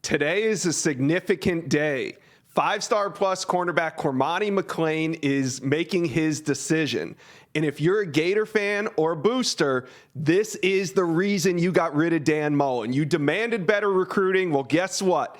Today is a significant day. Five-star plus cornerback Cormani McClain is making his decision. And if you're a Gator fan or a booster, this is the reason you got rid of Dan Mullen. You demanded better recruiting. Well, guess what?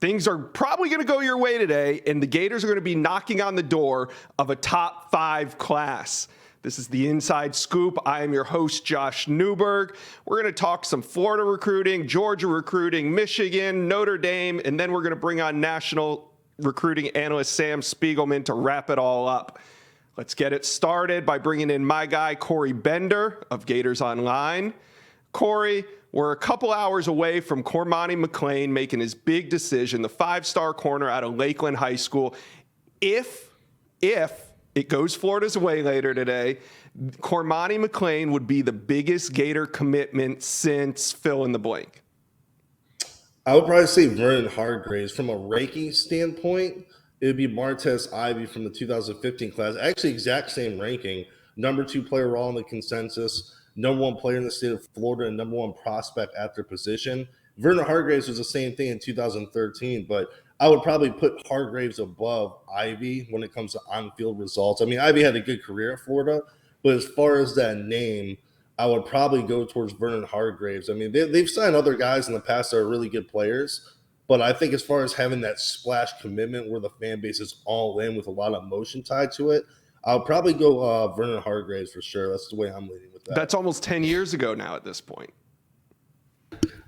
Things are probably going to go your way today, and the Gators are going to be knocking on the door of a top 5 class. This is the Inside Scoop. I am your host, Josh Newberg. We're going to talk some Florida recruiting, Georgia recruiting, Michigan, Notre Dame, and then we're going to bring on national recruiting analyst Sam Spiegelman to wrap it all up. Let's get it started by bringing in my guy, Corey Bender of Gators Online. Corey, we're a couple hours away from Cormani McClain making his big decision, the 5-star corner out of Lakeland High School. If it goes Florida's way later today, Cormani McClain would be the biggest Gator commitment since fill in the blank. I would probably say Vernon Hargreaves. From a ranking standpoint, it would be Martez Ivy from the 2015 class. Actually, exact same ranking. Number 2 player all in the consensus, number 1 player in the state of Florida, and number 1 prospect at their position. Vernon Hargreaves was the same thing in 2013, but I would probably put Hargreaves above Ivy when it comes to on-field results. I mean, Ivy had a good career at Florida, but as far as that name, I would probably go towards Vernon Hargreaves. I mean, they've signed other guys in the past that are really good players, but I think as far as having that splash commitment where the fan base is all in with a lot of emotion tied to it, I'll probably go Vernon Hargreaves for sure. That's the way I'm leaning with that. That's almost 10 years ago now at this point.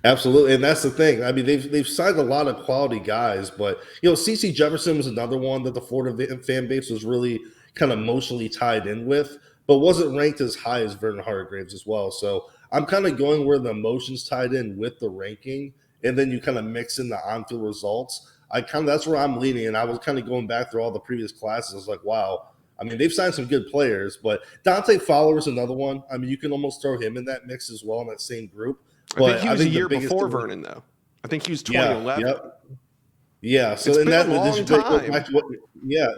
Absolutely, and that's the thing. I mean, they've signed a lot of quality guys, but CeCe Jefferson was another one that the Florida fan base was really kind of emotionally tied in with, but wasn't ranked as high as Vernon Hargreaves as well. So I'm kind of going where the emotions tied in with the ranking, and then you kind of mix in the on-field results. That's where I'm leaning, and I was kind of going back through all the previous classes. I was like, wow. I mean, they've signed some good players, but Dante Fowler is another one. I mean, you can almost throw him in that mix as well in that same group. I think he was a year before Vernon, though. I think he was 2011. Yeah. So it's been a long time.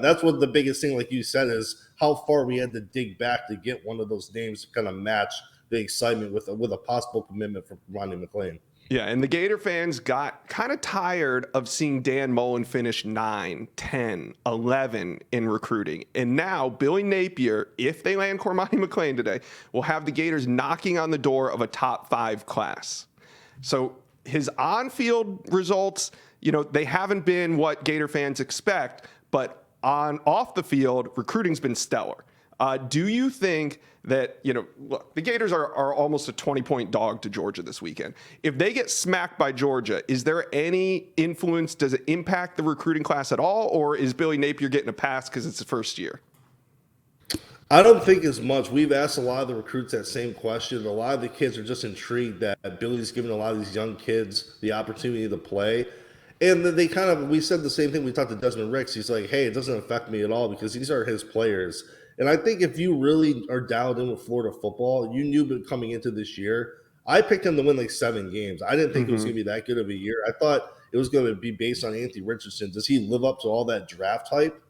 That's what the biggest thing, like you said, is how far we had to dig back to get one of those names to kind of match the excitement with a possible commitment from Ronnie McClain. Yeah, and the Gator fans got kind of tired of seeing Dan Mullen finish 9, 10, 11 in recruiting. And now Billy Napier, if they land Cormani McClain today, will have the Gators knocking on the door of a top 5 class. So his on-field results, they haven't been what Gator fans expect, but off the field, recruiting's been stellar. Do you think that, look, the Gators are almost a 20-point dog to Georgia this weekend. If they get smacked by Georgia, is there any influence? Does it impact the recruiting class at all? Or is Billy Napier getting a pass because it's the first year? I don't think as much. We've asked a lot of the recruits that same question. A lot of the kids are just intrigued that Billy's giving a lot of these young kids the opportunity to play. And then we said the same thing. We talked to Desmond Ricks. He's like, hey, it doesn't affect me at all because these are his players. And I think if you really are dialed in with Florida football, you knew coming into this year, I picked him to win like 7 games. I didn't think it was going to be that good of a year. I thought it was going to be based on Anthony Richardson. Does he live up to all that draft hype?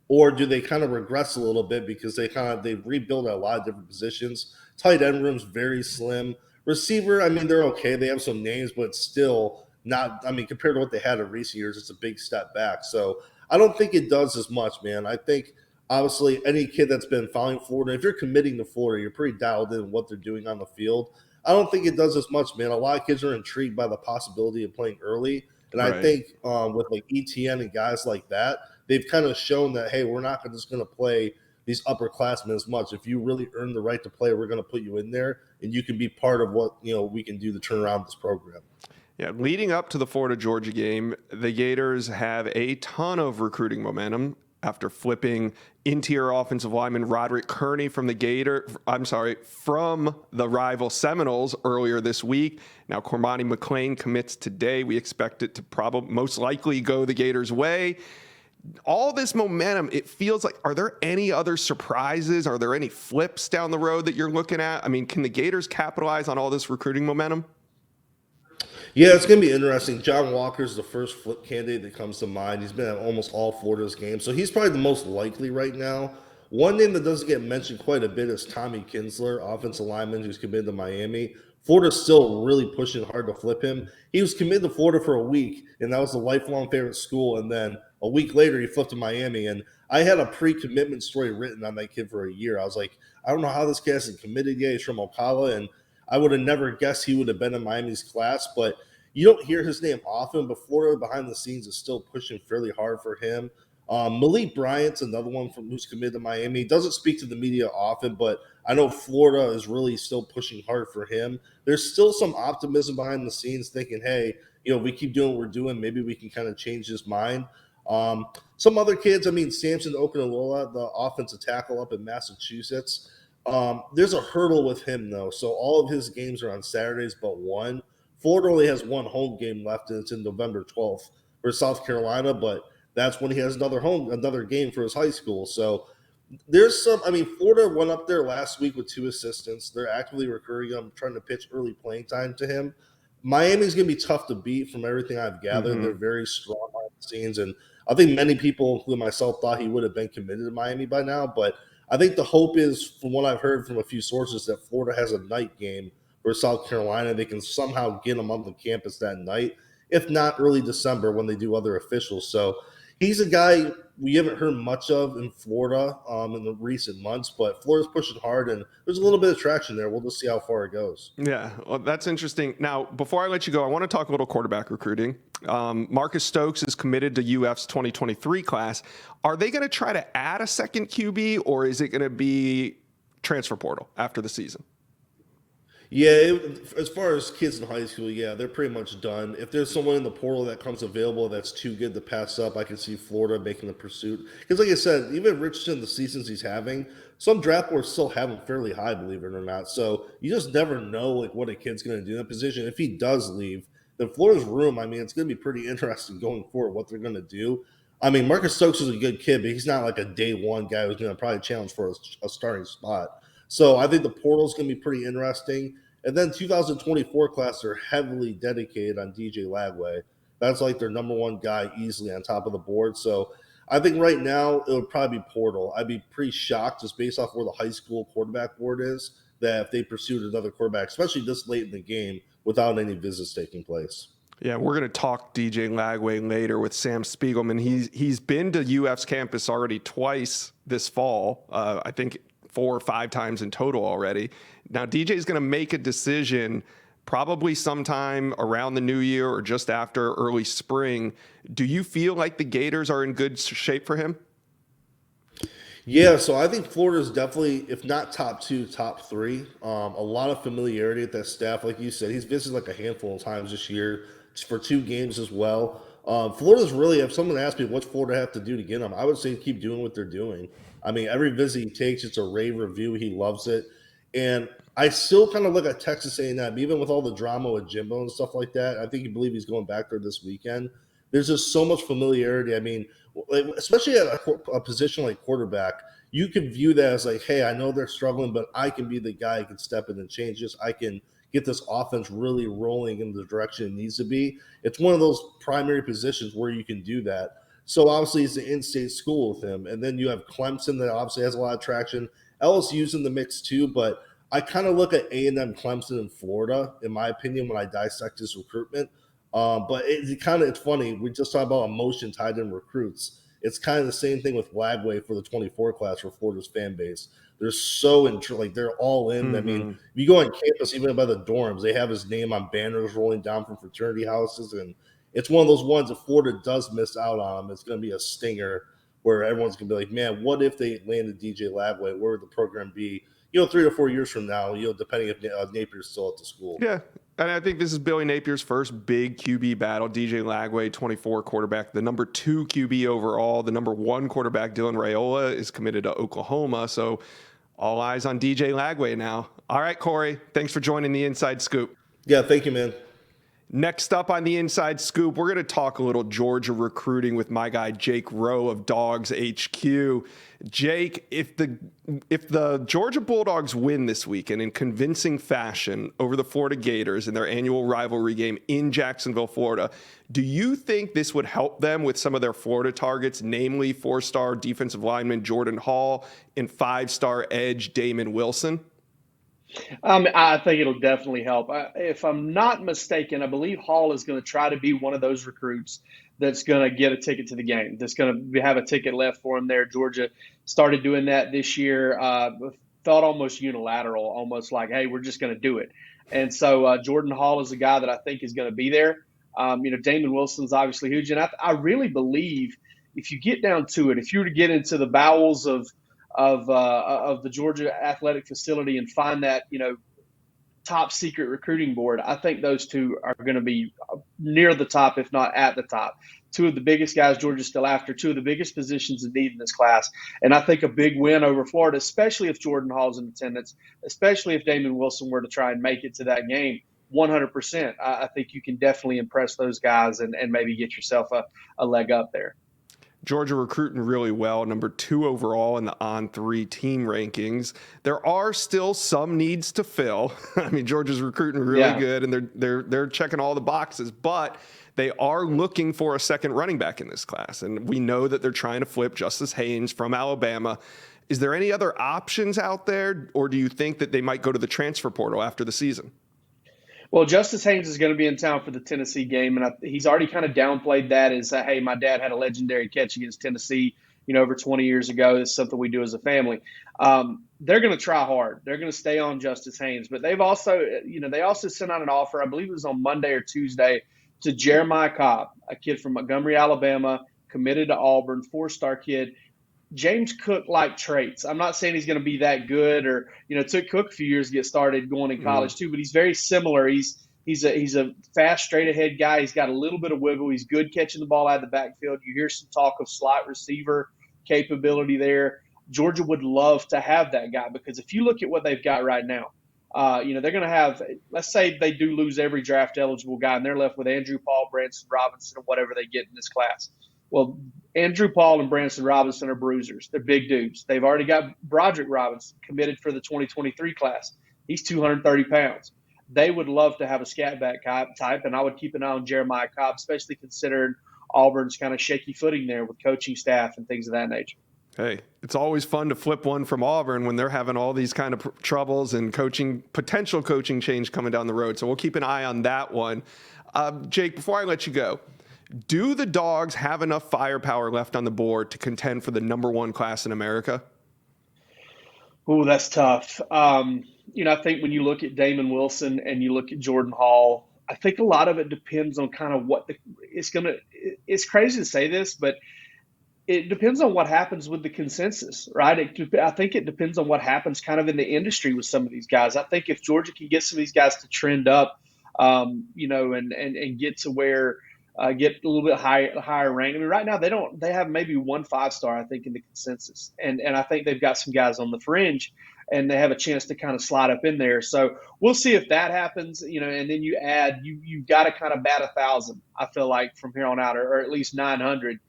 Or do they kind of regress a little bit because they've rebuilt a lot of different positions? Tight end room's very slim. Receiver, I mean, they're okay. They have some names, but still not, I mean, compared to what they had in recent years, it's a big step back. So I don't think it does as much, man. I think obviously, any kid that's been following Florida, if you're committing to Florida, you're pretty dialed in what they're doing on the field. I don't think it does as much, man. A lot of kids are intrigued by the possibility of playing early. And right. I think with like ETN and guys like that, they've kind of shown that, hey, we're not just going to play these upperclassmen as much. If you really earn the right to play, we're going to put you in there, and you can be part of what we can do to turn around this program. Yeah, leading up to the Florida-Georgia game, the Gators have a ton of recruiting momentum after flipping interior offensive lineman Roderick Kearney from the rival Seminoles earlier this week. Now Cormani McClain commits today. We expect it to probably most likely go the Gators' way. All this momentum, it feels like, are there any other surprises? Are there any flips down the road that you're looking at? I mean, can the Gators capitalize on all this recruiting momentum? Yeah, it's going to be interesting. John Walker's the first flip candidate that comes to mind. He's been at almost all Florida's games, so he's probably the most likely right now. One name that doesn't get mentioned quite a bit is Tommy Kinsler, offensive lineman who's committed to Miami. Florida's still really pushing hard to flip him. He was committed to Florida for a week, and that was a lifelong favorite school. And then a week later, he flipped to Miami. And I had a pre-commitment story written on that kid for a year. I was like, I don't know how this kid hasn't committed yet. He's from Ocala, and I would have never guessed he would have been in Miami's class. But you don't hear his name often, but Florida behind the scenes is still pushing fairly hard for him. Malik Bryant's another one from who's committed to Miami. He doesn't speak to the media often, but I know Florida is really still pushing hard for him. There's still some optimism behind the scenes thinking, hey, we keep doing what we're doing. Maybe we can kind of change his mind. Some other kids, Samson Okunalola, the offensive tackle up in Massachusetts. There's a hurdle with him, though. So all of his games are on Saturdays but one. Florida only has one home game left, and it's in November 12th for South Carolina, but that's when he has another game for his high school. So there's Florida went up there last week with 2 assistants. They're actively recruiting him, trying to pitch early playing time to him. Miami's going to be tough to beat from everything I've gathered. Mm-hmm. They're very strong behind the scenes. And I think many people, including myself, thought he would have been committed to Miami by now. But I think the hope is, from what I've heard from a few sources, that Florida has a night game for South Carolina. They can somehow get him on the campus that night, if not early December when they do other officials. So he's a guy we haven't heard much of in Florida in the recent months, but Florida's pushing hard, and there's a little bit of traction there. We'll just see how far it goes. Yeah, well, that's interesting. Now, before I let you go, I want to talk a little quarterback recruiting. Marcus Stokes is committed to UF's 2023 class. Are they going to try to add a second QB, or is it going to be transfer portal after the season? Yeah, as far as kids in high school, yeah, they're pretty much done. If there's someone in the portal that comes available that's too good to pass up, I can see Florida making the pursuit. Because like I said, even Richardson, the seasons he's having, some draft boards still have him fairly high, believe it or not. So you just never know what a kid's going to do in that position. If he does leave, then Florida's room, it's going to be pretty interesting going forward what they're going to do. Marcus Stokes is a good kid, but he's not like a day one guy who's going to probably challenge for a starting spot. So I think the portal is going to be pretty interesting. And then 2024 class are heavily dedicated on DJ Lagway. That's like their number one guy easily on top of the board. So I think right now it would probably be portal. I'd be pretty shocked just based off where the high school quarterback board is that if they pursued another quarterback, especially this late in the game, without any visits taking place. Yeah, we're going to talk DJ Lagway later with Sam Spiegelman. He's been to UF's campus already twice this fall. I think 4 or 5 times in total already. Now, DJ is going to make a decision probably sometime around the new year or just after early spring. Do you feel like the Gators are in good shape for him? Yeah, so I think Florida's definitely, if not top 2, top 3. A lot of familiarity with that staff. Like you said, he's visited like a handful of times this year for 2 games as well. Florida's really, if someone asked me what's Florida have to do to get him, I would say keep doing what they're doing. Every visit he takes, it's a rave review. He loves it. And I still kind of look at Texas A&M, even with all the drama with Jimbo and stuff like that. I think you believe he's going back there this weekend. There's just so much familiarity. Especially at a position like quarterback, you can view that as like, hey, I know they're struggling, but I can be the guy who can step in and change this. I can get this offense really rolling in the direction it needs to be. It's one of those primary positions where you can do that. So obviously it's an in-state school with him. And then you have Clemson that obviously has a lot of traction. LSU's in the mix too, but I kind of look at A&M, Clemson, and Florida, in my opinion, when I dissect this recruitment. But it's funny. We just talked about emotion tied in recruits. It's kind of the same thing with Lagway for the 24 class for Florida's fan base. They're so they're all in. Mm-hmm. If you go on campus, even by the dorms, they have his name on banners rolling down from fraternity houses, and it's one of those ones if Florida does miss out on them, it's going to be a stinger where everyone's going to be like, man, what if they landed DJ Lagway? Where would the program be, 3 to 4 years from now, depending if Napier's still at the school? Yeah, and I think this is Billy Napier's first big QB battle. DJ Lagway, 24 quarterback, the number 2 QB overall. The number 1 quarterback, Dylan Raiola, is committed to Oklahoma. So all eyes on DJ Lagway now. All right, Corey, thanks for joining the Inside Scoop. Yeah, thank you, man. Next up on the Inside Scoop, we're going to talk a little Georgia recruiting with my guy Jake Rowe of Dogs HQ. Jake, if the Georgia Bulldogs win this weekend in convincing fashion over the Florida Gators in their annual rivalry game in Jacksonville, Florida, do you think this would help them with some of their Florida targets, namely 4-star defensive lineman Jordan Hall and 5-star edge Damon Wilson? I think it'll definitely help. If I'm not mistaken, I believe Hall is going to try to be one of those recruits that's going to get a ticket to the game, that's going to have a ticket left for him there. Georgia started doing that this year, felt almost unilateral, almost like, hey, we're just going to do it. And so Jordan Hall is a guy that I think is going to be there. Damon Wilson's obviously huge. And I really believe if you get down to it, if you were to get into the bowels of the Georgia athletic facility and find that top secret recruiting board, I think those two are going to be near the top, if not at the top. Two of the biggest guys Georgia's still after, two of the biggest positions in need in this class. And I think a big win over Florida, especially if Jordan Hall's in attendance, especially if Damon Wilson were to try and make it to that game, 100%. I think you can definitely impress those guys and maybe get yourself a leg up there. Georgia recruiting really well, number 2 overall in the On3 team rankings. There are still some needs to fill. I mean, Georgia's recruiting really good, and they're checking all the boxes, but they are looking for a second running back in this class, and we know that they're trying to flip Justice Haynes from Alabama. Is there any other options out there, or do you think that they might go to the transfer portal after the season? Well, Justice Haynes is going to be in town for the Tennessee game, and he's already kind of downplayed that as, hey, my dad had a legendary catch against Tennessee, over 20 years ago. It's something we do as a family. They're going to try hard. They're going to stay on Justice Haynes, but they've also, they also sent out an offer. I believe it was on Monday or Tuesday to Jeremiah Cobb, a kid from Montgomery, Alabama, committed to Auburn, 4-star kid. James Cook-like traits. I'm not saying he's going to be that good, or it took Cook a few years to get started going in college too, but he's very similar. He's a fast, straight ahead guy. He's got a little bit of wiggle. He's good catching the ball out of the backfield. You hear some talk of slot receiver capability there. Georgia would love to have that guy, because if you look at what they've got right now, they're going to have, let's say they do lose every draft eligible guy and they're left with Andrew Paul, Branson Robinson, and whatever they get in this class. Well, Andrew Paul and Branson Robinson are bruisers. They're big dudes. They've already got Broderick Robinson committed for the 2023 class. He's 230 pounds. They would love to have a scat back type, and I would keep an eye on Jeremiah Cobb, especially considering Auburn's kind of shaky footing there with coaching staff and things of that nature. Hey, it's always fun to flip one from Auburn when they're having all these kind of troubles and potential coaching change coming down the road. So we'll keep an eye on that one. Jake, before I let you go, do the Dogs have enough firepower left on the board to contend for the number 1 class in America? Oh, that's tough. I think when you look at Damon Wilson and you look at Jordan Hall, I think a lot of it depends on kind of it's crazy to say this, but it depends on what happens with the consensus, right? I think it depends on what happens kind of in the industry with some of these guys. I think if Georgia can get some of these guys to trend up, and get to where get a little bit higher rank. I mean, right now they have maybe 1 5-star, I think, in the consensus, and I think they've got some guys on the fringe, and they have a chance to kind of slide up in there. So we'll see if that happens, and then you've got to kind of bat 1,000. I feel like from here on out, or at least 900.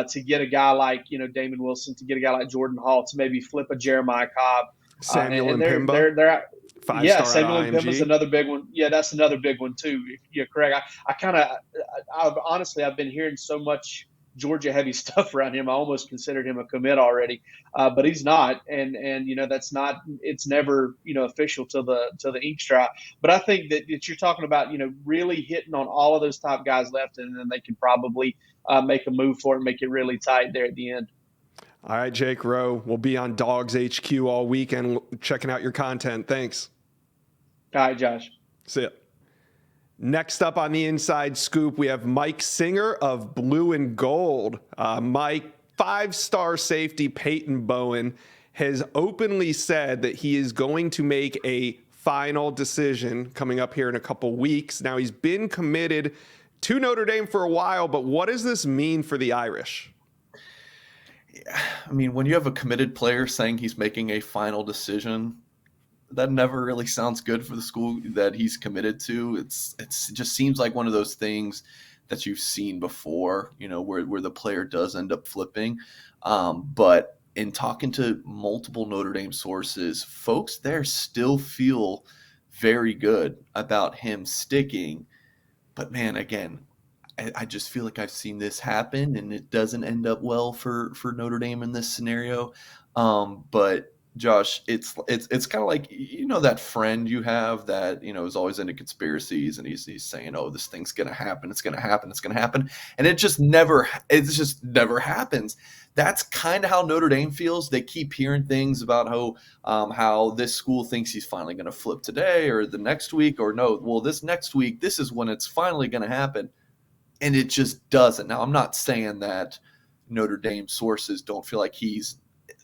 To get a guy like Damon Wilson, to get a guy like Jordan Hall, to maybe flip a Jeremiah Cobb, Samuel and Pimba. They're 5-star yeah, Samuel at and Pimba is IMG. another big one. Yeah, that's another big one too. You're correct. I've been hearing so much Georgia heavy stuff around him. I almost considered him a commit already, but he's not. And that's not. It's never official till the ink's dry. But I think that you're talking about really hitting on all of those top guys left, and then they can probably make a move for it and make it really tight there at the end. All right, Jake Rowe. We'll be on Dogs HQ all weekend checking out your content. Thanks. All right, Josh. See ya. Next up on the Inside Scoop, we have Mike Singer of Blue and Gold. Mike, 5-star safety Peyton Bowen has openly said that he is going to make a final decision coming up here in a couple weeks. Now, he's been committed to Notre Dame for a while, but what does this mean for the Irish? I mean, when you have a committed player saying he's making a final decision, that never really sounds good for the school that he's committed to. It just seems like one of those things that you've seen before, where the player does end up flipping. But in talking to multiple Notre Dame sources, folks there still feel very good about him sticking. But man, again, I just feel like I've seen this happen, and it doesn't end up well for Notre Dame in this scenario. But Josh, it's kind of like, that friend you have that, is always into conspiracies, and he's saying, "Oh, this thing's gonna happen. It's gonna happen. It's gonna happen," and it just never happens. That's kind of how Notre Dame feels. They keep hearing things about how this school thinks he's finally gonna flip today or the next week, or no, well, this next week, this is when it's finally gonna happen, and it just doesn't. Now, I'm not saying that Notre Dame sources don't feel like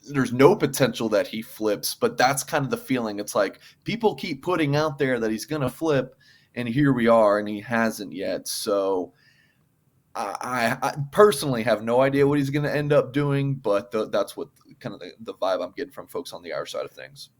there's no potential that he flips, but that's kind of the feeling. It's like people keep putting out there that he's going to flip, and here we are, and he hasn't yet. So I personally have no idea what he's going to end up doing, but that's what kind of the vibe I'm getting from folks on the Irish side of things.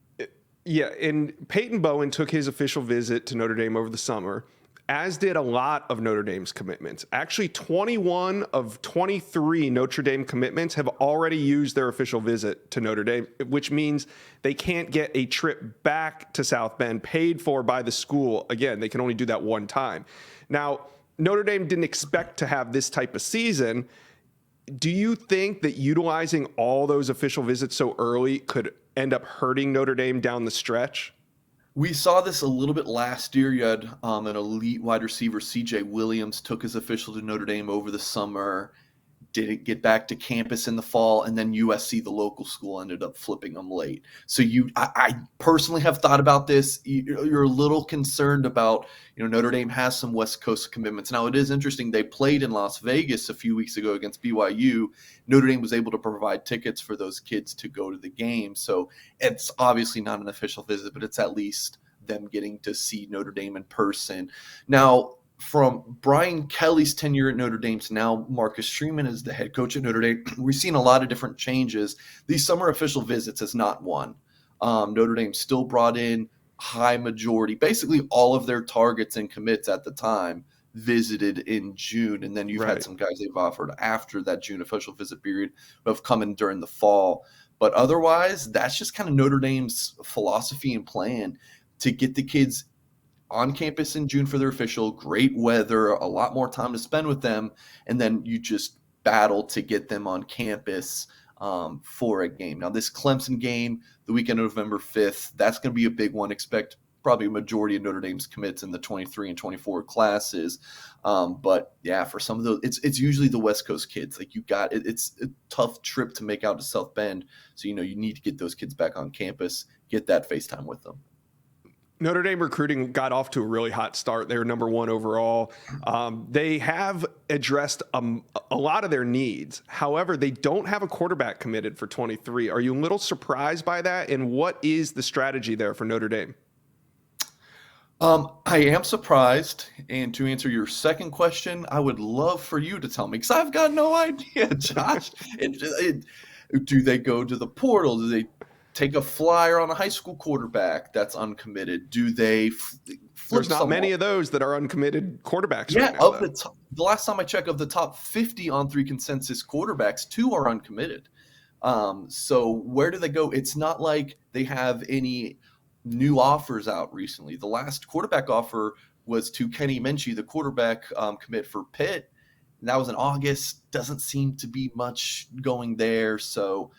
Yeah, and Peyton Bowen took his official visit to Notre Dame over the summer, as did a lot of Notre Dame's commitments. Actually, 21 of 23 Notre Dame commitments have already used their official visit to Notre Dame, which means they can't get a trip back to South Bend paid for by the school. Again, they can only do that one time. Now, Notre Dame didn't expect to have this type of season. Do you think that utilizing all those official visits so early could end up hurting Notre Dame down the stretch? We saw this a little bit last year. You had an elite wide receiver, C.J. Williams, took his official to Notre Dame over the summer, didn't get back to campus in the fall, and then USC, the local school, ended up flipping him late. So I personally have thought about this. You're a little concerned about, Notre Dame has some West Coast commitments. Now, it is interesting. They played in Las Vegas a few weeks ago against BYU. Notre Dame was able to provide tickets for those kids to go to the game. So it's obviously not an official visit, but it's at least them getting to see Notre Dame in person. Now, from Brian Kelly's tenure at Notre Dame to now Marcus Freeman is the head coach at Notre Dame, we've seen a lot of different changes. These summer official visits is not one. Notre Dame still brought in high majority, basically all of their targets and commits at the time visited in June. And then you've had some guys they've offered after that June official visit period who have come in during the fall. But otherwise, that's just kind of Notre Dame's philosophy and plan to get the kids on campus in June for their official, great weather, a lot more time to spend with them, and then you just battle to get them on campus for a game. Now, this Clemson game, the weekend of November 5th, that's going to be a big one. Expect probably a majority of Notre Dame's commits in the 23 and 24 classes. But yeah, for some of those, it's usually the West Coast kids. Like it's a tough trip to make out to South Bend. So, you need to get those kids back on campus, get that FaceTime with them. Notre Dame recruiting got off to a really hot start. They were number one overall. They have addressed a lot of their needs. However, they don't have a quarterback committed for 23. Are you a little surprised by that? And what is the strategy there for Notre Dame? I am surprised. And to answer your second question, I would love for you to tell me, because I've got no idea, Josh. Do they go to the portal? Do they take a flyer on a high school quarterback that's uncommitted? Do they flip There's not someone? many of those that are uncommitted quarterbacks Yeah, right now. The last time I checked, of the top 50 on 3 consensus quarterbacks, 2 are uncommitted. So where do they go? It's not like they have any new offers out recently. The last quarterback offer was to Kenny Minchie, the quarterback commit for Pitt. And that was in August. Doesn't seem to be much going there. So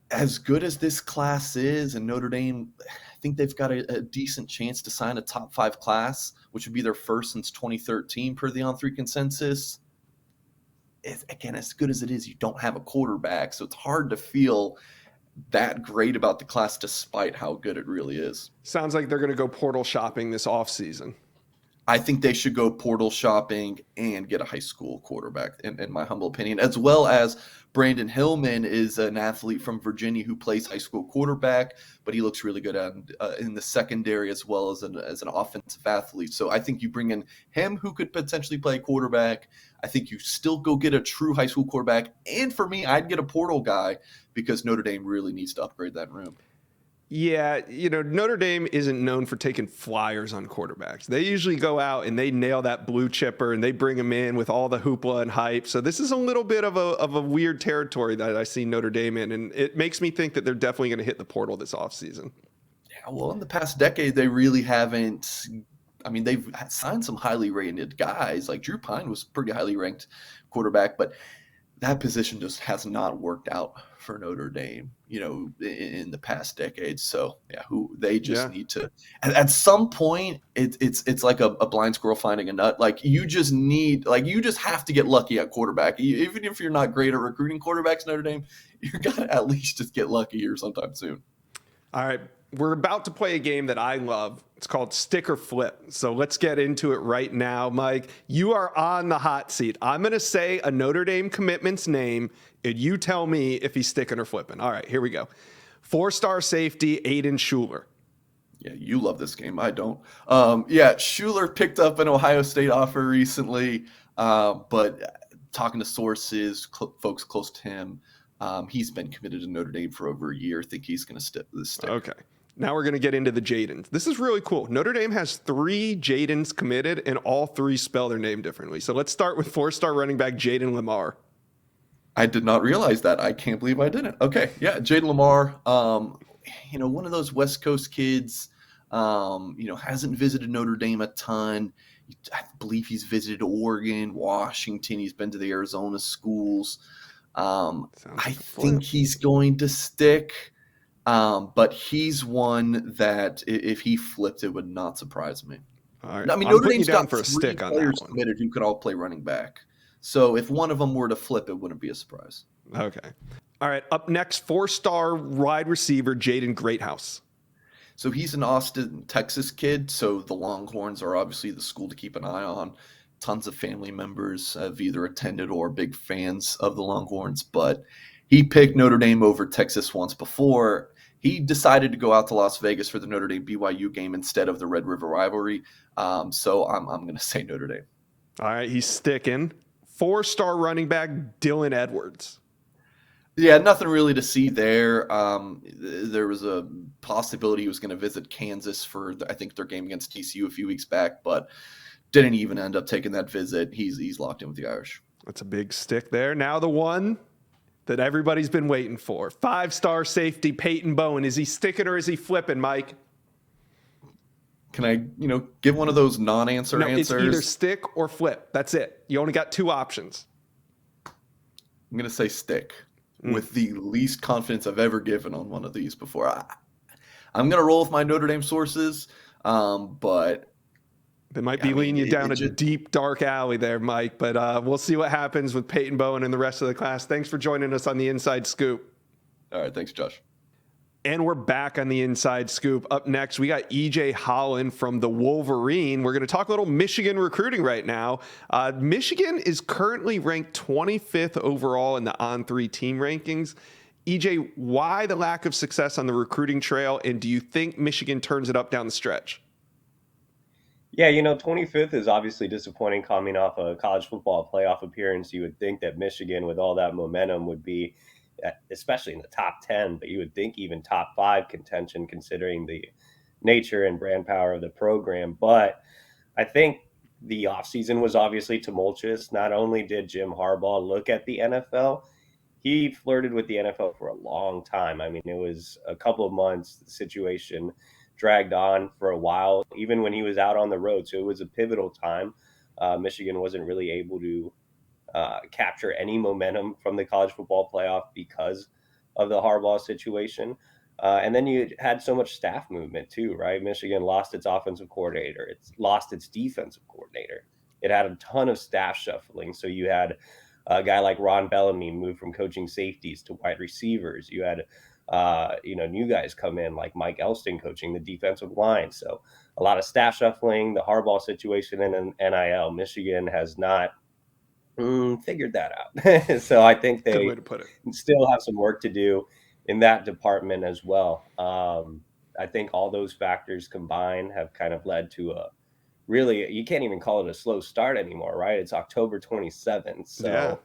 as good as this class is, and Notre Dame, I think they've got a decent chance to sign a top 5 class, which would be their first since 2013 per the on 3 consensus. Again, as good as it is, you don't have a quarterback, so it's hard to feel that great about the class despite how good it really is. Sounds like they're going to go portal shopping this offseason. I think they should go portal shopping and get a high school quarterback, in my humble opinion, as well as Brandon Hillman is an athlete from Virginia who plays high school quarterback, but he looks really good in the secondary as well as an offensive athlete. So I think you bring in him who could potentially play quarterback. I think you still go get a true high school quarterback. And for me, I'd get a portal guy because Notre Dame really needs to upgrade that room. Yeah, Notre Dame isn't known for taking flyers on quarterbacks. They usually go out and they nail that blue chipper and they bring him in with all the hoopla and hype. So this is a little bit of a weird territory that I see Notre Dame in, and it makes me think that they're definitely going to hit the portal this offseason. Yeah, well, in the past decade, they really haven't. I mean, they've signed some highly rated guys. Like Drew Pine was a pretty highly ranked quarterback, but that position just has not worked out for Notre Dame, in the past decades. So yeah, who they just Yeah. need to. At some point, it's like a blind squirrel finding a nut. Like you just have to get lucky at quarterback. Even if you're not great at recruiting quarterbacks, Notre Dame, you gotta at least just get lucky here sometime soon. All right. We're about to play a game that I love. It's called Stick or Flip. So let's get into it right now. Mike, you are on the hot seat. I'm going to say a Notre Dame commitment's name, and you tell me if he's sticking or flipping. All right, here we go. 4-star safety, Aiden Schuler. Yeah, you love this game. I don't. Schuler picked up an Ohio State offer recently, but talking to sources, folks close to him, he's been committed to Notre Dame for over a year. I think he's going to stick. Okay. Now we're going to get into the Jadens. This is really cool. Notre Dame has 3 Jadens committed, and all 3 spell their name differently. So let's start with 4-star running back Jaden Lamar. I did not realize that. I can't believe I didn't. Okay, yeah, Jaden Lamar, one of those West Coast kids, hasn't visited Notre Dame a ton. I believe he's visited Oregon, Washington. He's been to the Arizona schools. I think he's going to stick. But he's one that if he flipped, it would not surprise me. All right. I mean, I'm Notre putting you Dame's down got for a 3 stick on players that one. committed who could all play running back. So if one of them were to flip, it wouldn't be a surprise. Okay. All right. Up next, 4-star wide receiver Jaden Greathouse. So he's an Austin, Texas kid. So the Longhorns are obviously the school to keep an eye on. Tons of family members have either attended or big fans of the Longhorns. But he picked Notre Dame over Texas once before. He decided to go out to Las Vegas for the Notre Dame BYU game instead of the Red River rivalry. So I'm going to say Notre Dame. All right. He's sticking. 4-star running back Dylan Edwards. Yeah, nothing really to see there. There was a possibility he was going to visit Kansas for, I think, their game against TCU a few weeks back, but didn't even end up taking that visit. He's locked in with the Irish. That's a big stick there. Now the one that everybody's been waiting for. 5-star safety Peyton Bowen. Is he sticking or is he flipping, Mike? Can I, give one of those non-answer answers? It's either stick or flip. That's it. You only got 2 options. I'm going to say stick with the least confidence I've ever given on one of these before. I'm going to roll with my Notre Dame sources, but they might be leading you down a deep, dark alley there, Mike, but we'll see what happens with Peyton Bowen and the rest of the class. Thanks for joining us on the Inside Scoop. All right, thanks, Josh. And we're back on the Inside Scoop. Up next, we got EJ Holland from the Wolverine. We're going to talk a little Michigan recruiting right now. Michigan is currently ranked 25th overall in the On3 team rankings. EJ, why the lack of success on the recruiting trail, and do you think Michigan turns it up down the stretch? Yeah, 25th is obviously disappointing coming off a college football playoff appearance. You would think that Michigan, with all that momentum, would be especially in the top 10, but you would think even top 5 contention considering the nature and brand power of the program. But I think the offseason was obviously tumultuous. Not only did Jim Harbaugh look at the NFL, he flirted with the NFL for a long time. I mean, it was a couple of months. The situation dragged on for a while, even when he was out on the road. So it was a pivotal time. Michigan wasn't really able to capture any momentum from the college football playoff because of the Harbaugh situation. And then you had so much staff movement too, right? Michigan lost its offensive coordinator. It's lost its defensive coordinator. It had a ton of staff shuffling. So you had a guy like Ron Bellamy move from coaching safeties to wide receivers. You had, new guys come in like Mike Elston coaching the defensive line. So a lot of staff shuffling, the Harbaugh situation in NIL. Michigan has not figured that out. So I think they Good way to put it. still have some work to do in that department as well. I think all those factors combined have kind of led to really, you can't even call it a slow start anymore, right? It's October 27th. So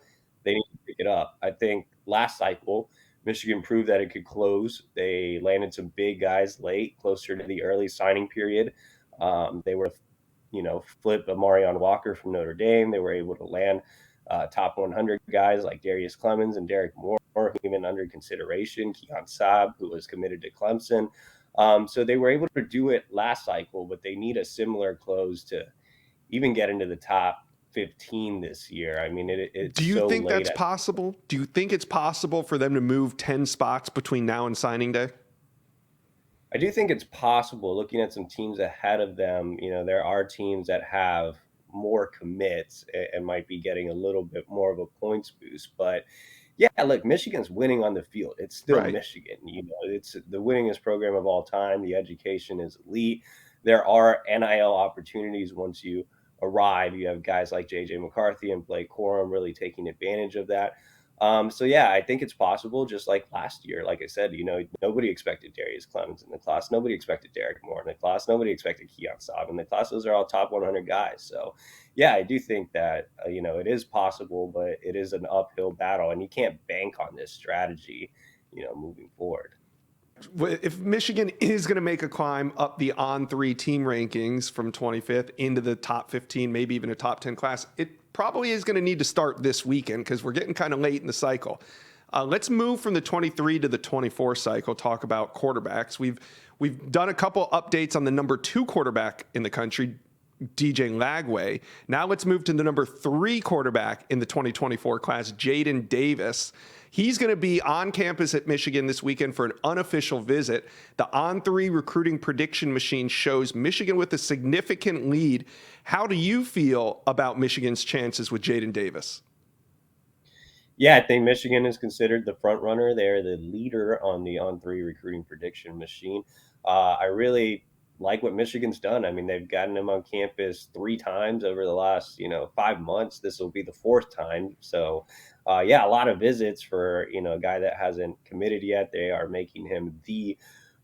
They need to pick it up. I think last cycle, Michigan proved that it could close. They landed some big guys late, closer to the early signing period. They were flip Amarion Walker from Notre Dame. They were able to land top 100 guys like Darius Clemens and Derek Moore, even under consideration. Keon Saab, who was committed to Clemson. So they were able to do it last cycle, but they need a similar close to even get into the top 15 this year. I mean, it's Do you so think late. that's possible? Do you think it's possible for them to move 10 spots between now and signing day? I do think it's possible. Looking at some teams ahead of them, there are teams that have more commits and might be getting a little bit more of a points boost. But yeah, look, Michigan's winning on the field. It's still Right. Michigan. It's the winningest program of all time. The education is elite. There are NIL opportunities once you arrive. You have guys like JJ McCarthy and Blake Corum really taking advantage of that. So yeah, I think it's possible. Just like last year, like I said, nobody expected Darius Clemens in the class. Nobody expected Derek Moore in the class. Nobody expected Keon Saab in the class. Those are all top 100 guys. So yeah, I do think that it is possible, but it is an uphill battle, and you can't bank on this strategy, moving forward. If Michigan is going to make a climb up the On3 team rankings from 25th into the top 15, maybe even a top 10 class, it probably is going to need to start this weekend because we're getting kind of late in the cycle. Let's move from the 23 to the 24 cycle, talk about quarterbacks. We've done a couple updates on the number 2 quarterback in the country, DJ Lagway. Now let's move to the number 3 quarterback in the 2024 class, Jaden Davis. He's going to be on campus at Michigan this weekend for an unofficial visit. The On3 recruiting prediction machine shows Michigan with a significant lead. How do you feel about Michigan's chances with Jaden Davis? Yeah, I think Michigan is considered the front runner. They're the leader on the On3 recruiting prediction machine. I really like what Michigan's done. I mean, they've gotten him on campus 3 times over the last, 5 months. This will be the 4th time. So, yeah, a lot of visits for, a guy that hasn't committed yet. They are making him the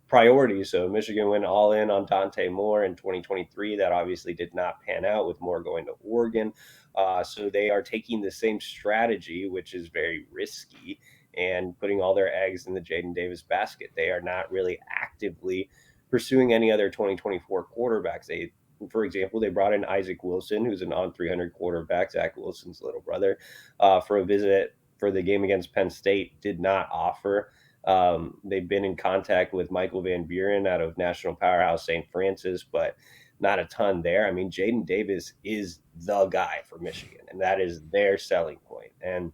priority. So Michigan went all in on Dante Moore in 2023. That obviously did not pan out, with Moore going to Oregon. So they are taking the same strategy, which is very risky, and putting all their eggs in the Jaden Davis basket. They are not really actively pursuing any other 2024 quarterbacks. For example, they brought in Isaac Wilson, who's an on 300 quarterback, Zach Wilson's little brother, for a visit for the game against Penn State. Did not offer. They've been in contact with Michael Van Buren out of National Powerhouse St. Francis, but not a ton there. I mean, Jaden Davis is the guy for Michigan, and that is their selling point. And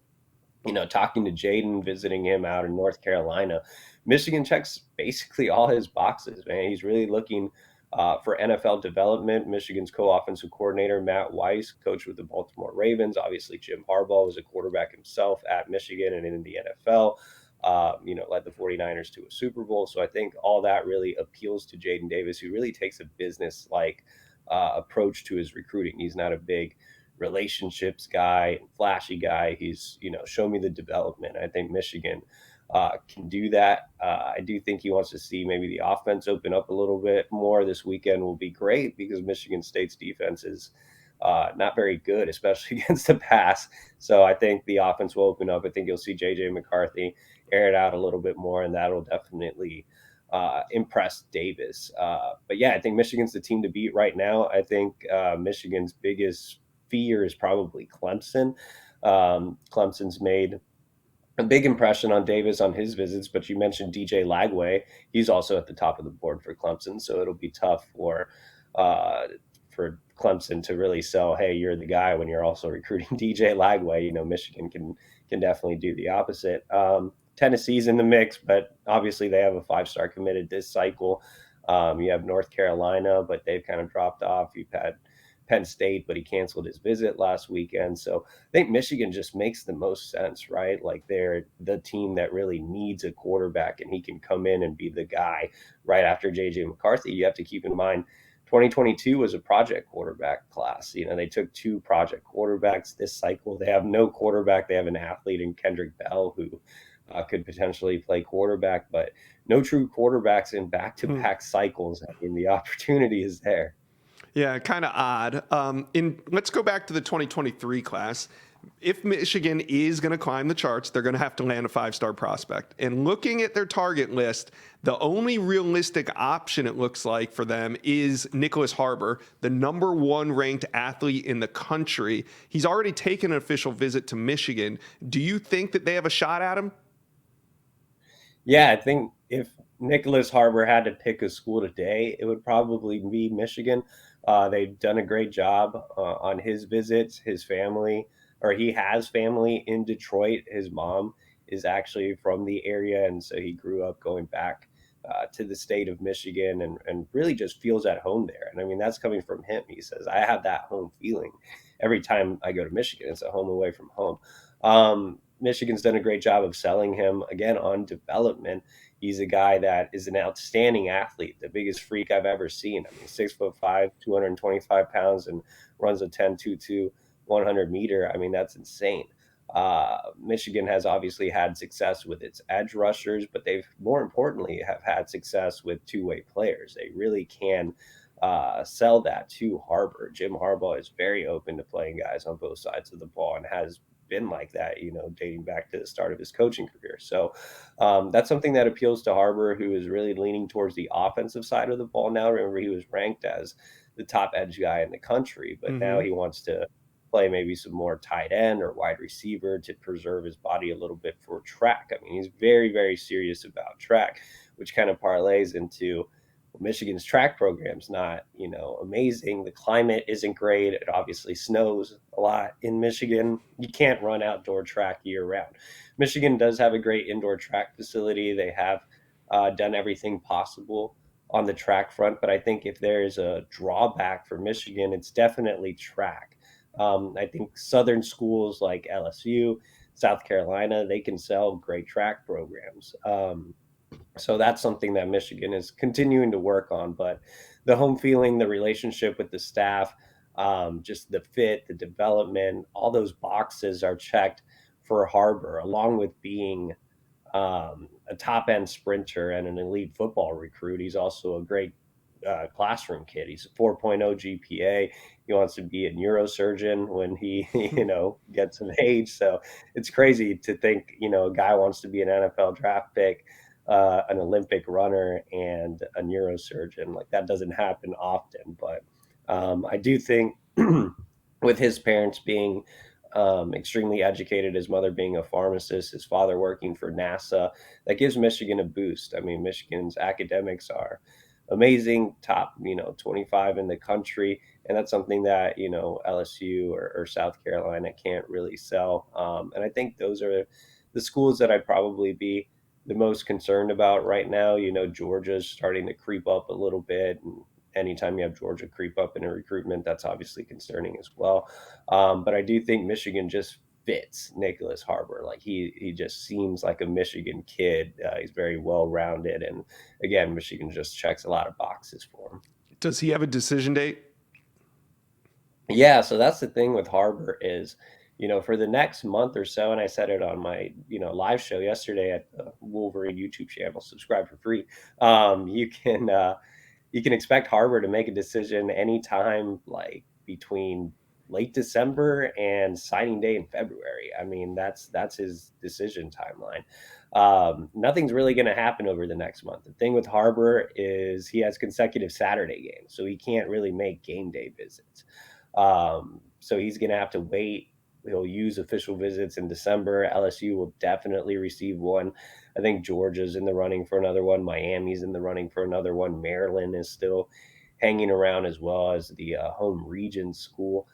talking to Jaden, visiting him out in North Carolina, Michigan checks basically all his boxes, man. He's really looking for NFL development. Michigan's co-offensive coordinator, Matt Weiss, coached with the Baltimore Ravens. Obviously, Jim Harbaugh was a quarterback himself at Michigan and in the NFL. Led the 49ers to a Super Bowl. So I think all that really appeals to Jaden Davis, who really takes a business-like approach to his recruiting. He's not a big relationships guy, flashy guy. He's, show me the development. I think Michigan can do that. I do think he wants to see maybe the offense open up a little bit more. This weekend will be great because Michigan State's defense is not very good, especially against the pass. So I think the offense will open up. I think you'll see JJ McCarthy air it out a little bit more, and that'll definitely impress Davis. But yeah, I think Michigan's the team to beat right now. I think Michigan's biggest fear is probably Clemson. Clemson's made a big impression on Davis on his visits, but you mentioned DJ Lagway. He's also at the top of the board for Clemson, so it'll be tough for Clemson to really sell, hey, you're the guy, when you're also recruiting DJ Lagway. Michigan can definitely do the opposite. Tennessee's in the mix, but obviously they have a 5-star committed this cycle. You have North Carolina, but they've kind of dropped off. You've had Penn State, but he canceled his visit last weekend. So I think Michigan just makes the most sense, right? Like, they're the team that really needs a quarterback, and he can come in and be the guy right after JJ McCarthy. You have to keep in mind, 2022 was a project quarterback class. They took 2 project quarterbacks this cycle. They have no quarterback. They have an athlete in Kendrick Bell who could potentially play quarterback, but no true quarterbacks in back-to-back cycles. I mean, the opportunity is there. Yeah, kind of odd. Let's go back to the 2023 class. If Michigan is going to climb the charts, they're going to have to land a 5-star prospect. And looking at their target list, the only realistic option, it looks like, for them is Nicholas Harbor, the number 1 ranked athlete in the country. He's already taken an official visit to Michigan. Do you think that they have a shot at him? Yeah, I think if Nicholas Harbor had to pick a school today, it would probably be Michigan. They've done a great job on his visits. His family, or he has family in Detroit. His mom is actually from the area, and so he grew up going back to the state of Michigan, and really just feels at home there. And I mean, that's coming from him. He says, I have that home feeling every time I go to Michigan. It's a home away from home. Michigan's done a great job of selling him again on development. He's a guy that is an outstanding athlete, the biggest freak I've ever seen. I mean, 6'5", 225 pounds, and runs a 10.22 100-meter. I mean, that's insane. Michigan has obviously had success with its edge rushers, but they've more importantly have had success with two-way players. They really can sell that to Harbor. Jim Harbaugh is very open to playing guys on both sides of the ball and has been like that, dating back to the start of his coaching career. So that's something that appeals to Harbor, who is really leaning towards the offensive side of the ball now. Remember, he was ranked as the top edge guy in the country, but now he wants to play maybe some more tight end or wide receiver to preserve his body a little bit for track. I mean, he's very, very serious about track, which kind of parlays into Michigan's track program's not, amazing. The climate isn't great. It obviously snows a lot in Michigan. You can't run outdoor track year round. Michigan does have a great indoor track facility. They have done everything possible on the track front, but I think if there is a drawback for Michigan, it's definitely track. I think Southern schools like LSU, South Carolina, they can sell great track programs. So that's something that Michigan is continuing to work on. But the home feeling, the relationship with the staff, just the fit, the development, all those boxes are checked for Harbor, along with being a top end sprinter and an elite football recruit. He's also a great classroom kid. He's a 4.0 GPA. He wants to be a neurosurgeon when he, gets of age. So it's crazy to think, a guy wants to be an NFL draft pick, an Olympic runner, and a neurosurgeon. Like, that doesn't happen often. But I do think with his parents being extremely educated, his mother being a pharmacist, his father working for NASA, that gives Michigan a boost. I mean, Michigan's academics are amazing, top 25 in the country, and that's something that LSU or South Carolina can't really sell. And I think those are the schools that I'd probably be the most concerned about right now. Georgia's starting to creep up a little bit, and anytime you have Georgia creep up in a recruitment, that's obviously concerning as well. But I do think Michigan just fits Nicholas Harbor. Like, he just seems like a Michigan kid. He's very well-rounded. And again, Michigan just checks a lot of boxes for him. Does he have a decision date? Yeah. So that's the thing with Harbor is, for the next month or so, and I said it on my, live show yesterday at the Wolverine YouTube channel, subscribe for free. You can expect Harbor to make a decision anytime, like between late December and signing day in February. I mean, that's his decision timeline. Nothing's really going to happen over the next month. The thing with Harbor is he has consecutive Saturday games, so he can't really make game day visits. So he's going to have to wait. He'll use official visits in December. LSU will definitely receive one. I think Georgia's in the running for another one. Miami's in the running for another one. Maryland is still hanging around, as well as the home region school.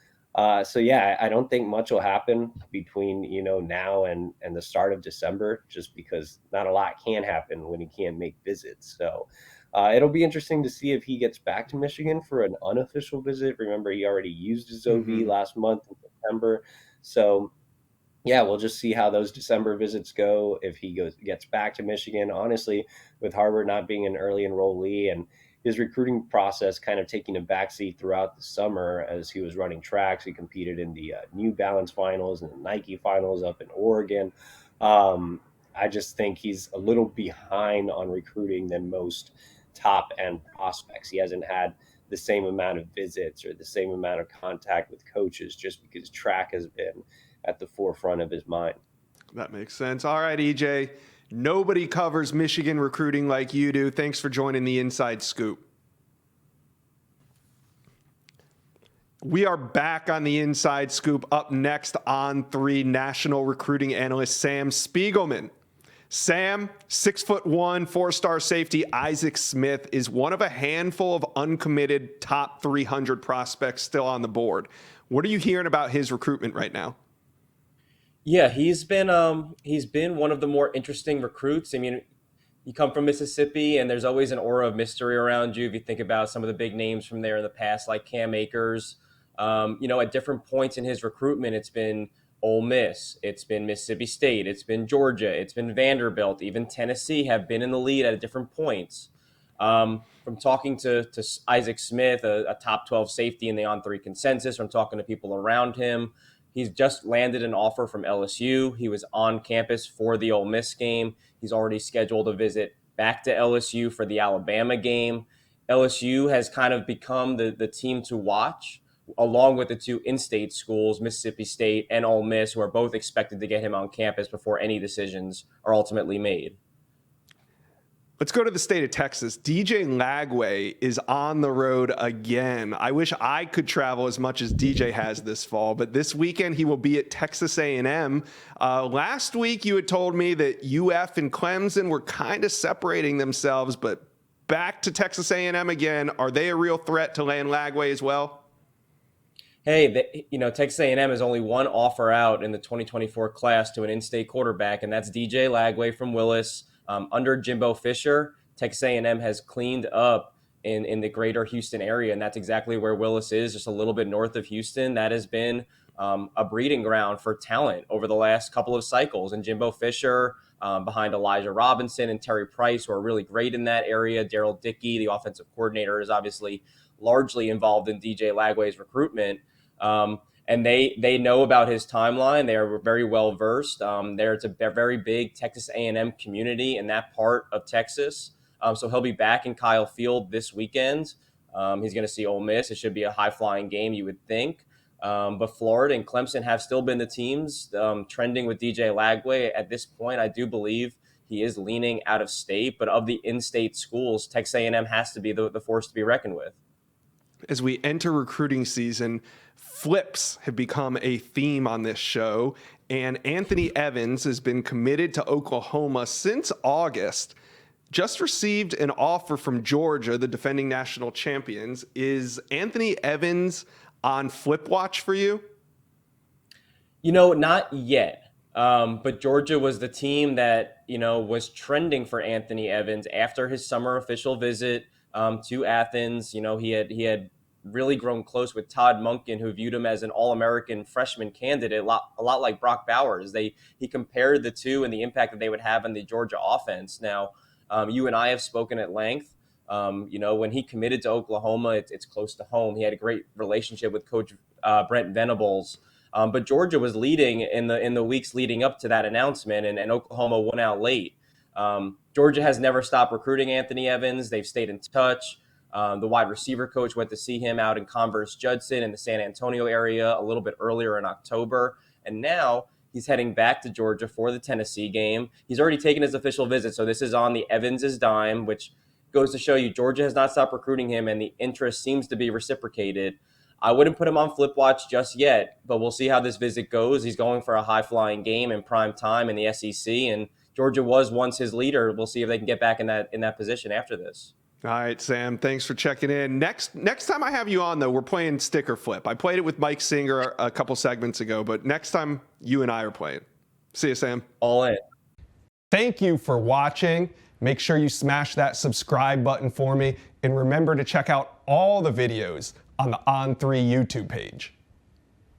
So yeah, I don't think much will happen between now and the start of December, just because not a lot can happen when he can't make visits. So it'll be interesting to see if he gets back to Michigan for an unofficial visit. Remember, he already used his OV last month in September. So yeah, we'll just see how those December visits go. If he gets back to Michigan, honestly, with Harbor not being an early enrollee and his recruiting process kind of taking a backseat throughout the summer as he was running tracks, he competed in the New Balance finals and the Nike finals up in Oregon. I just think he's a little behind on recruiting than most top end prospects. He hasn't had the same amount of visits or the same amount of contact with coaches, just because track has been at the forefront of his mind. That makes sense. All right, EJ. Nobody covers Michigan recruiting like you do. Thanks for joining the Inside Scoop. We are back on the Inside Scoop. Up next, On 3 national recruiting analyst Sam Spiegelman. Sam, 6'1", 4-star safety Isaac Smith is one of a handful of uncommitted top 300 prospects still on the board. What are you hearing about his recruitment right now? Yeah, he's been one of the more interesting recruits. I mean, you come from Mississippi, and there's always an aura of mystery around you. If you think about some of the big names from there in the past, like Cam Akers, at different points in his recruitment, it's been Ole Miss, it's been Mississippi State, it's been Georgia, it's been Vanderbilt, even Tennessee have been in the lead at different points. From talking to Isaac Smith, a top 12 safety in the On3 consensus, from talking to people around him, he's just landed an offer from LSU. He was on campus for the Ole Miss game. He's already scheduled a visit back to LSU for the Alabama game. LSU has kind of become the team to watch, along with the two in-state schools, Mississippi State and Ole Miss, who are both expected to get him on campus before any decisions are ultimately made. Let's go to the state of Texas. DJ Lagway is on the road again. I wish I could travel as much as DJ has this fall, but this weekend he will be at Texas A&M. Last week you had told me that UF and Clemson were kind of separating themselves, but back to Texas A&M again. Are they a real threat to land Lagway as well? Hey, Texas A&M has only one offer out in the 2024 class to an in-state quarterback, and that's DJ Lagway from Willis. Under Jimbo Fisher, Texas A&M has cleaned up in the greater Houston area, and that's exactly where Willis is, just a little bit north of Houston. That has been a breeding ground for talent over the last couple of cycles. And Jimbo Fisher, behind Elijah Robinson and Terry Price, who are really great in that area. Daryl Dickey, the offensive coordinator, is obviously largely involved in DJ Lagway's recruitment. And they know about his timeline. They are very well versed. There's a very big Texas A&M community in that part of Texas. So he'll be back in Kyle Field this weekend. He's going to see Ole Miss. It should be a high-flying game, you would think. But Florida and Clemson have still been the teams trending with DJ Lagway. At this point, I do believe he is leaning out of state. But of the in-state schools, Texas A&M has to be the force to be reckoned with. As we enter recruiting season, flips have become a theme on this show, and Anthony Evans has been committed to Oklahoma since August. Just received an offer from Georgia, the defending national champions. Is Anthony Evans on flip watch for you? Not yet. But Georgia was the team that, was trending for Anthony Evans after his summer official visit to Athens. He had really grown close with Todd Monken, who viewed him as an All-American freshman candidate, a lot like Brock Bowers. He compared the two and the impact that they would have on the Georgia offense. Now, you and I have spoken at length. When he committed to Oklahoma, it's close to home. He had a great relationship with Coach Brent Venables. But Georgia was leading in the weeks leading up to that announcement, and Oklahoma won out late. Georgia has never stopped recruiting Anthony Evans. They've stayed in touch. The wide receiver coach went to see him out in Converse Judson in the San Antonio area a little bit earlier in October. And now he's heading back to Georgia for the Tennessee game. He's already taken his official visit, so this is on the Evans' dime, which goes to show you Georgia has not stopped recruiting him, and the interest seems to be reciprocated. I wouldn't put him on flip watch just yet, but we'll see how this visit goes. He's going for a high-flying game in prime time in the SEC, and Georgia was once his leader. We'll see if they can get back in that position after this. All right, Sam, thanks for checking in. Next time I have you on, though, we're playing stick or flip. I played it with Mike Singer a couple segments ago, but next time you and I are playing. See you, Sam. All in. Thank you for watching. Make sure you smash that subscribe button for me, and remember to check out all the videos on the On3 YouTube page.